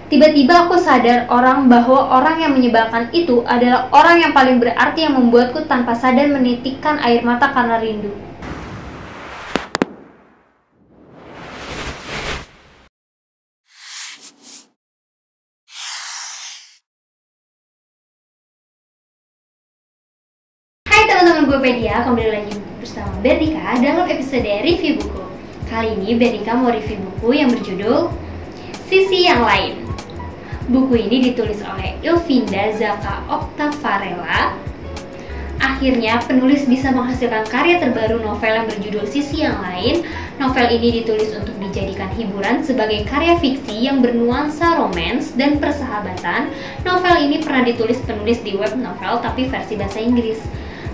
Tiba-tiba aku sadar bahwa orang yang menyebalkan itu adalah orang yang paling berarti yang membuatku tanpa sadar menitikkan air mata karena rindu. Hai teman-teman gue Pedia, kembali lagi bersama Bernika dalam episode review buku. Kali ini Bernika mau review buku yang berjudul Sisi Yang Lain. Buku ini ditulis oleh Ilvinda Zaka Oktavarela. Akhirnya penulis bisa menghasilkan karya terbaru novel yang berjudul Sisi Yang Lain. Novel ini ditulis untuk dijadikan hiburan sebagai karya fiksi yang bernuansa romans dan persahabatan. Novel ini pernah ditulis penulis di web novel tapi versi bahasa Inggris.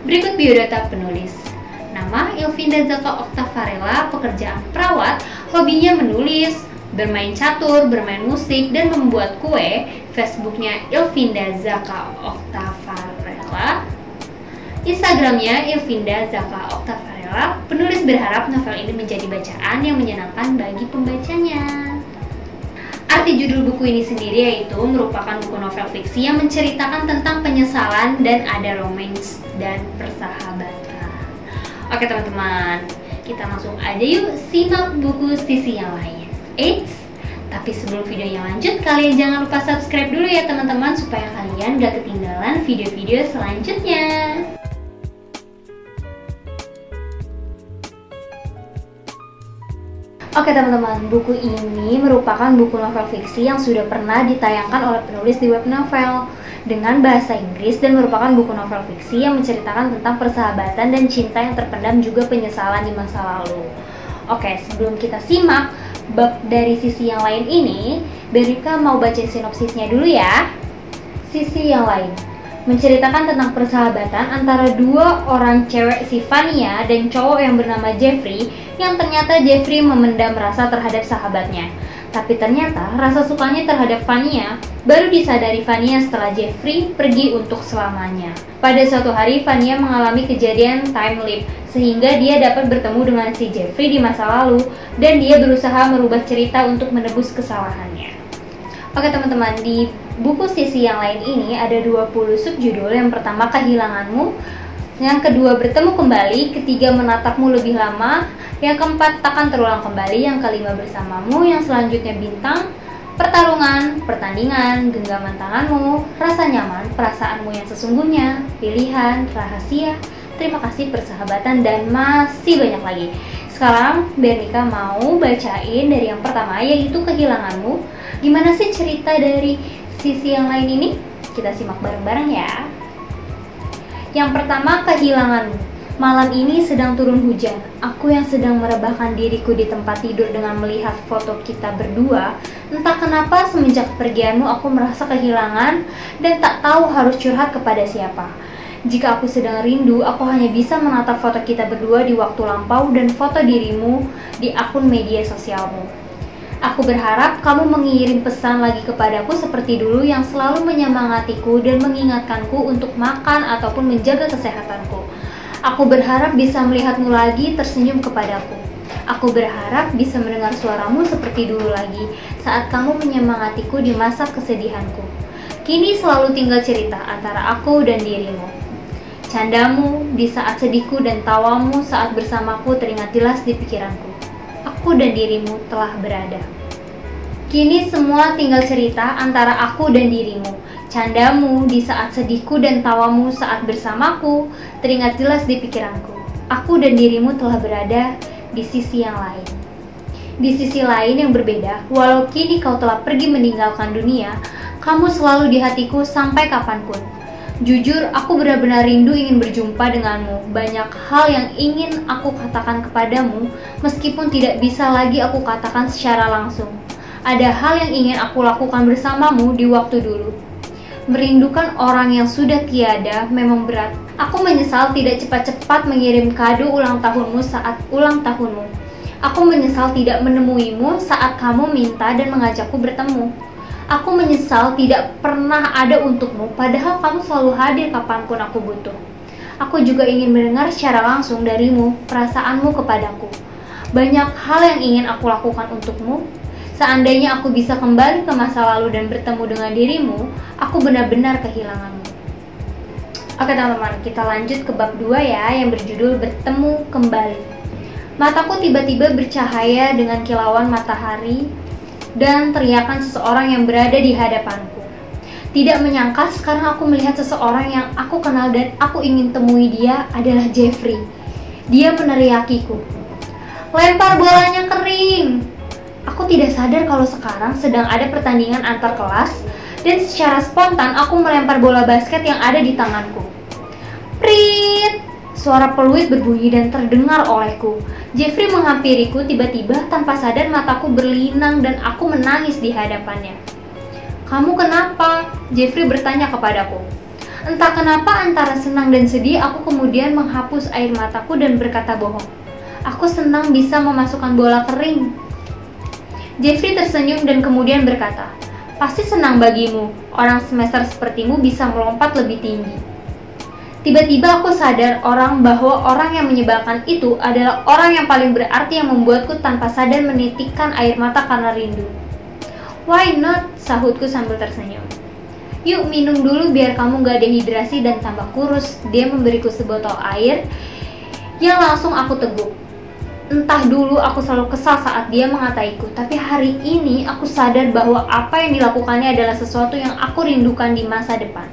Berikut biodata penulis. Nama Ilvinda Zaka Oktavarela, pekerjaan perawat, hobinya menulis, bermain catur, bermain musik, dan membuat kue. Facebooknya Ilvinda Zaka Oktavarela. Instagramnya Ilvinda Zaka Oktavarela. Penulis berharap novel ini menjadi bacaan yang menyenangkan bagi pembacanya. Arti judul buku ini sendiri yaitu merupakan buku novel fiksi yang menceritakan tentang penyesalan dan ada romance dan persahabatan. Oke teman-teman, kita langsung aja yuk simak buku Sisi Yang Lain. Tapi sebelum videonya lanjut, kalian jangan lupa subscribe dulu ya teman-teman supaya kalian gak ketinggalan video-video selanjutnya. Oke teman-teman, buku ini merupakan buku novel fiksi yang sudah pernah ditayangkan oleh penulis di web novel dengan bahasa Inggris dan merupakan buku novel fiksi yang menceritakan tentang persahabatan dan cinta yang terpendam juga penyesalan di masa lalu. Oke, sebelum kita simak bab dari Sisi Yang Lain ini, Bernika mau baca sinopsisnya dulu ya. Sisi Yang Lain menceritakan tentang persahabatan antara dua orang cewek, si Vania dan cowok yang bernama Jeffrey, yang ternyata Jeffrey memendam rasa terhadap sahabatnya. Tapi ternyata rasa sukanya terhadap Vania baru disadari Vania setelah Jeffrey pergi untuk selamanya. Pada suatu hari Vania mengalami kejadian time leap sehingga dia dapat bertemu dengan si Jeffrey di masa lalu dan dia berusaha merubah cerita untuk menebus kesalahannya. Oke teman-teman, di buku Sisi Yang Lain ini ada 20 subjudul. Yang pertama Kehilanganmu, yang kedua Bertemu Kembali, ketiga Menatapmu Lebih Lama, yang keempat Takkan Terulang Kembali, yang kelima Bersamamu, yang selanjutnya Bintang, Pertarungan, Pertandingan, Genggaman Tanganmu, Rasa Nyaman, Perasaanmu Yang Sesungguhnya, Pilihan, Rahasia, Terima Kasih, Persahabatan, dan masih banyak lagi. Sekarang Bernika mau bacain dari yang pertama yaitu Kehilanganmu. Gimana sih cerita dari Sisi Yang Lain ini? Kita simak bareng-bareng ya. Yang pertama, Kehilanganmu. Malam ini sedang turun hujan. Aku yang sedang merebahkan diriku di tempat tidur dengan melihat foto kita berdua. Entah kenapa semenjak kepergianmu aku merasa kehilangan dan tak tahu harus curhat kepada siapa. Jika aku sedang rindu, aku hanya bisa menatap foto kita berdua di waktu lampau dan foto dirimu di akun media sosialmu. Aku berharap kamu mengirim pesan lagi kepadaku seperti dulu yang selalu menyemangatiku dan mengingatkanku untuk makan ataupun menjaga kesehatanku. Aku berharap bisa melihatmu lagi tersenyum kepadaku. Aku berharap bisa mendengar suaramu seperti dulu lagi saat kamu menyemangatiku di masa kesedihanku. Kini selalu tinggal cerita antara aku dan dirimu. Candamu di saat sedihku dan tawamu saat bersamaku teringat jelas di pikiranku. Aku dan dirimu telah berada. Kini semua tinggal cerita antara aku dan dirimu. Candamu di saat sedihku dan tawamu saat bersamaku teringat jelas di pikiranku. Aku dan dirimu telah berada di sisi yang lain. Di sisi lain yang berbeda, walau kini kau telah pergi meninggalkan dunia, kamu selalu di hatiku sampai kapanpun. Jujur, aku benar-benar rindu ingin berjumpa denganmu. Banyak hal yang ingin aku katakan kepadamu, meskipun tidak bisa lagi aku katakan secara langsung. Ada hal yang ingin aku lakukan bersamamu di waktu dulu. Merindukan orang yang sudah tiada memang berat. Aku menyesal tidak cepat-cepat mengirim kado ulang tahunmu saat ulang tahunmu. Aku menyesal tidak menemuimu saat kamu minta dan mengajakku bertemu. Aku menyesal tidak pernah ada untukmu, padahal kamu selalu hadir kapanpun aku butuh. Aku juga ingin mendengar secara langsung darimu, perasaanmu kepadaku. Banyak hal yang ingin aku lakukan untukmu. Seandainya aku bisa kembali ke masa lalu dan bertemu dengan dirimu, aku benar-benar kehilanganmu. Oke teman-teman, kita lanjut ke bab 2 ya, yang berjudul Bertemu Kembali. Mataku tiba-tiba bercahaya dengan kilauan matahari dan teriakan seseorang yang berada di hadapanku. Tidak menyangka sekarang aku melihat seseorang yang aku kenal dan aku ingin temui dia adalah Jeffrey. Dia meneriakiku, "Lempar bolanya kering!" Aku tidak sadar kalau sekarang sedang ada pertandingan antar kelas dan secara spontan aku melempar bola basket yang ada di tanganku. Prit! Suara peluit berbunyi dan terdengar olehku. Jeffrey menghampiriku tiba-tiba tanpa sadar mataku berlinang dan aku menangis di hadapannya. "Kamu kenapa?" Jeffrey bertanya kepadaku. Entah kenapa antara senang dan sedih aku kemudian menghapus air mataku dan berkata bohong. "Aku senang bisa memasukkan bola kering." Jeffrey tersenyum dan kemudian berkata, "Pasti senang bagimu, orang semester sepertimu bisa melompat lebih tinggi." Tiba-tiba aku sadar bahwa orang yang menyebalkan itu adalah orang yang paling berarti yang membuatku tanpa sadar menitikkan air mata karena rindu. "Why not?" sahutku sambil tersenyum. "Yuk minum dulu biar kamu gak dehidrasi dan tambah kurus." Dia memberiku sebotol air yang langsung aku teguk. Entah dulu aku selalu kesal saat dia mengataiku, tapi hari ini aku sadar bahwa apa yang dilakukannya adalah sesuatu yang aku rindukan di masa depan.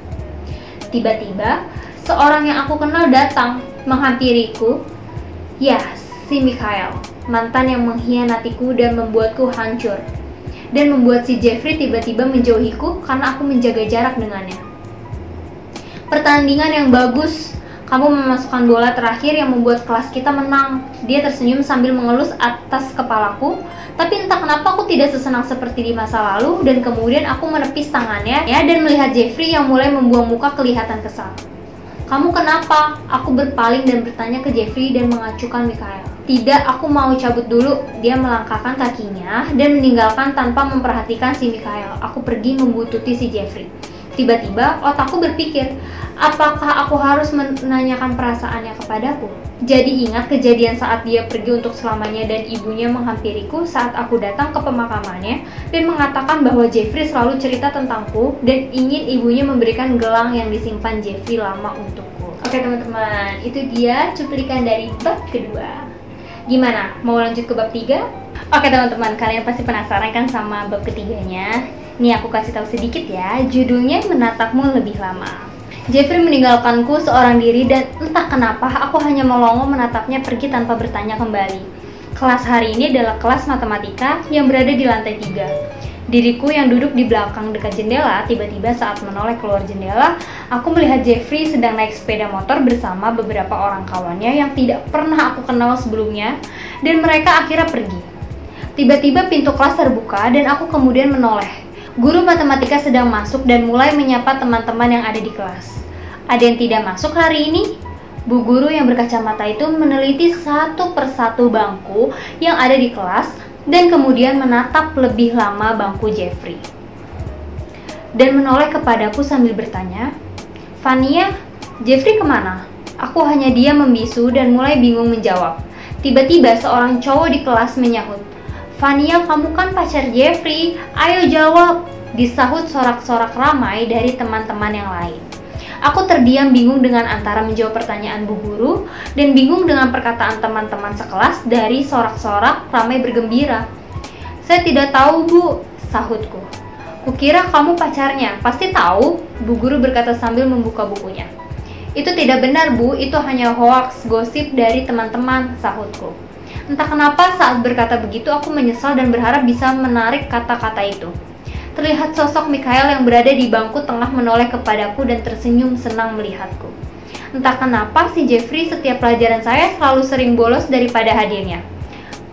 Tiba-tiba, seorang yang aku kenal datang, menghampiriku. Ya, si Mikhail, mantan yang mengkhianatiku dan membuatku hancur. Dan membuat si Jeffrey tiba-tiba menjauhiku karena aku menjaga jarak dengannya. "Pertandingan yang bagus. Kamu memasukkan bola terakhir yang membuat kelas kita menang." Dia tersenyum sambil mengelus atas kepalaku, tapi entah kenapa aku tidak sesenang seperti di masa lalu dan kemudian aku menepis tangannya dan melihat Jeffrey yang mulai membuang muka kelihatan kesal. "Kamu kenapa?" Aku berpaling dan bertanya ke Jeffrey dan mengacukan Mikhail. "Tidak, aku mau cabut dulu." Dia melangkahkan kakinya dan meninggalkan tanpa memperhatikan si Mikhail. Aku pergi membuntuti si Jeffrey. Tiba-tiba otakku berpikir, apakah aku harus menanyakan perasaannya kepadaku? Jadi ingat kejadian saat dia pergi untuk selamanya dan ibunya menghampiriku saat aku datang ke pemakamannya dan mengatakan bahwa Jeffrey selalu cerita tentangku dan ingin ibunya memberikan gelang yang disimpan Jeffrey lama untukku. Oke teman-teman, itu dia cuplikan dari bab kedua. Gimana? Mau lanjut ke bab 3? Oke teman-teman, kalian pasti penasaran kan sama bab ketiganya? Nih aku kasih tahu sedikit ya, judulnya Menatapmu Lebih Lama. Jeffrey meninggalkanku seorang diri dan entah kenapa aku hanya melongo menatapnya pergi tanpa bertanya kembali. Kelas hari ini adalah kelas matematika yang berada di lantai 3. Diriku yang duduk di belakang dekat jendela, tiba-tiba saat menoleh keluar jendela, aku melihat Jeffrey sedang naik sepeda motor bersama beberapa orang kawannya yang tidak pernah aku kenal sebelumnya dan mereka akhirnya pergi. Tiba-tiba pintu kelas terbuka dan aku kemudian menoleh. Guru matematika sedang masuk dan mulai menyapa teman-teman yang ada di kelas. "Ada yang tidak masuk hari ini?" Bu guru yang berkacamata itu meneliti satu persatu bangku yang ada di kelas dan kemudian menatap lebih lama bangku Jeffrey. Dan menoleh kepadaku sambil bertanya, "Fania, Jeffrey kemana?" Aku hanya diam membisu dan mulai bingung menjawab. Tiba-tiba seorang cowok di kelas menyahut, "Fania, kamu kan pacar Jeffrey, ayo jawab," disahut sorak-sorak ramai dari teman-teman yang lain. Aku terdiam bingung dengan antara menjawab pertanyaan bu guru dan bingung dengan perkataan teman-teman sekelas dari sorak-sorak ramai bergembira. "Saya tidak tahu bu," sahutku. "Kukira kamu pacarnya, pasti tahu," bu guru berkata sambil membuka bukunya. "Itu tidak benar bu, itu hanya hoaks gosip dari teman-teman," sahutku. Entah kenapa saat berkata begitu aku menyesal dan berharap bisa menarik kata-kata itu. Terlihat sosok Mikhail yang berada di bangku tengah menoleh kepadaku dan tersenyum senang melihatku. Entah kenapa si Jeffrey setiap pelajaran saya selalu sering bolos daripada hadirnya.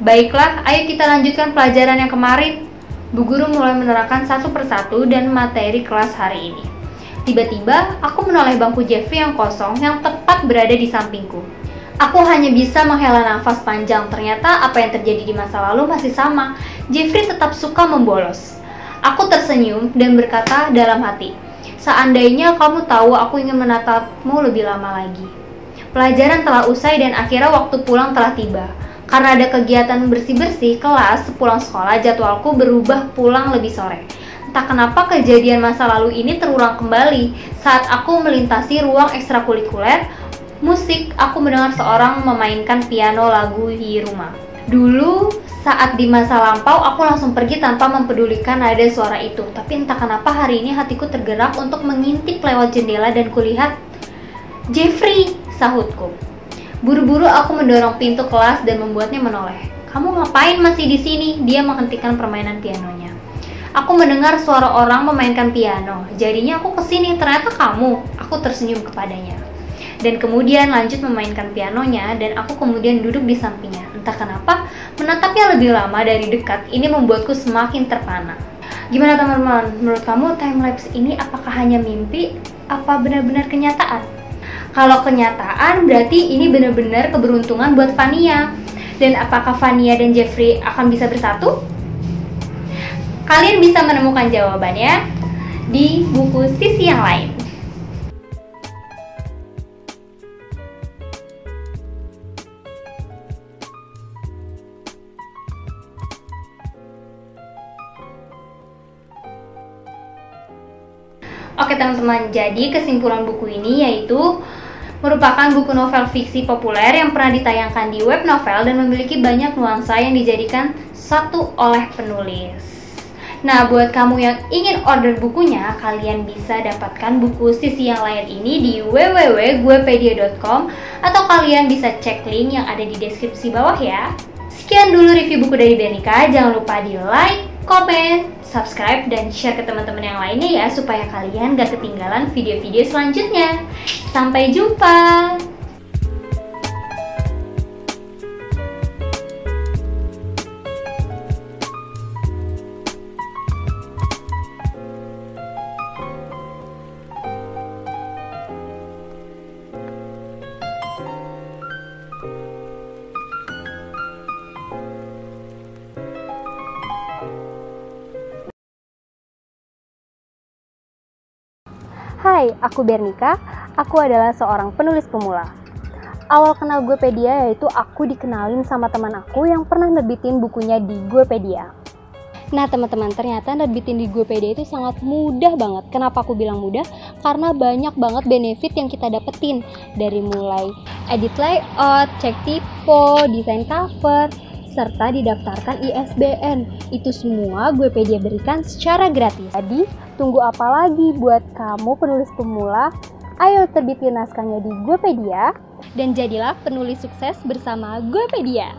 "Baiklah, ayo kita lanjutkan pelajaran yang kemarin." Bu guru mulai menerangkan satu persatu dan materi kelas hari ini. Tiba-tiba aku menoleh bangku Jeffrey yang kosong yang tepat berada di sampingku. Aku hanya bisa menghela nafas panjang, ternyata apa yang terjadi di masa lalu masih sama. Jeffrey tetap suka membolos. Aku tersenyum dan berkata dalam hati, "Seandainya kamu tahu aku ingin menatapmu lebih lama lagi." Pelajaran telah usai dan akhirnya waktu pulang telah tiba. Karena ada kegiatan bersih-bersih kelas sepulang sekolah, jadwalku berubah pulang lebih sore. Entah kenapa kejadian masa lalu ini terulang kembali saat aku melintasi ruang ekstrakurikuler musik. Aku mendengar seorang memainkan piano lagu Hiruma. Dulu saat di masa lampau aku langsung pergi tanpa mempedulikan nada suara itu. Tapi entah kenapa hari ini hatiku tergerak untuk mengintip lewat jendela dan kulihat Jeffrey, sahutku. Buru-buru aku mendorong pintu kelas dan membuatnya menoleh. Kamu ngapain masih di sini? Dia menghentikan permainan pianonya. Aku mendengar suara orang memainkan piano. Jadinya aku kesini, ternyata kamu. Aku tersenyum kepadanya. Dan kemudian lanjut memainkan pianonya dan aku kemudian duduk di sampingnya. Entah kenapa, menatapnya lebih lama dari dekat ini membuatku semakin terpana. Gimana teman-teman? Menurut kamu timelapse ini apakah hanya mimpi? Apa benar-benar kenyataan? Kalau kenyataan berarti ini benar-benar keberuntungan buat Vania. Dan apakah Vania dan Jeffrey akan bisa bersatu? Kalian bisa menemukan jawabannya di buku sisi yang lain. Oke teman-teman, jadi kesimpulan buku ini yaitu merupakan buku novel fiksi populer yang pernah ditayangkan di web novel dan memiliki banyak nuansa yang dijadikan satu oleh penulis. Nah, buat kamu yang ingin order bukunya, kalian bisa dapatkan buku sisi yang lain ini di www.guepedia.com atau kalian bisa cek link yang ada di deskripsi bawah ya. Sekian dulu review buku dari Bernika, jangan lupa di like, komen, subscribe, dan share ke teman-teman yang lainnya ya supaya kalian gak ketinggalan video-video selanjutnya. Sampai jumpa! Hai, aku Bernika. Aku adalah seorang penulis pemula. Awal kenal Guepedia yaitu aku dikenalin sama teman aku yang pernah nerbitin bukunya di Guepedia. Nah teman-teman, ternyata nerbitin di Guepedia itu sangat mudah banget. Kenapa aku bilang mudah? Karena banyak banget benefit yang kita dapetin. Dari mulai edit layout, cek typo, desain cover, serta didaftarkan ISBN. Itu semua Guepedia berikan secara gratis. Jadi, tunggu apa lagi buat kamu penulis pemula? Ayo terbitin naskahnya di Guepedia dan jadilah penulis sukses bersama Guepedia.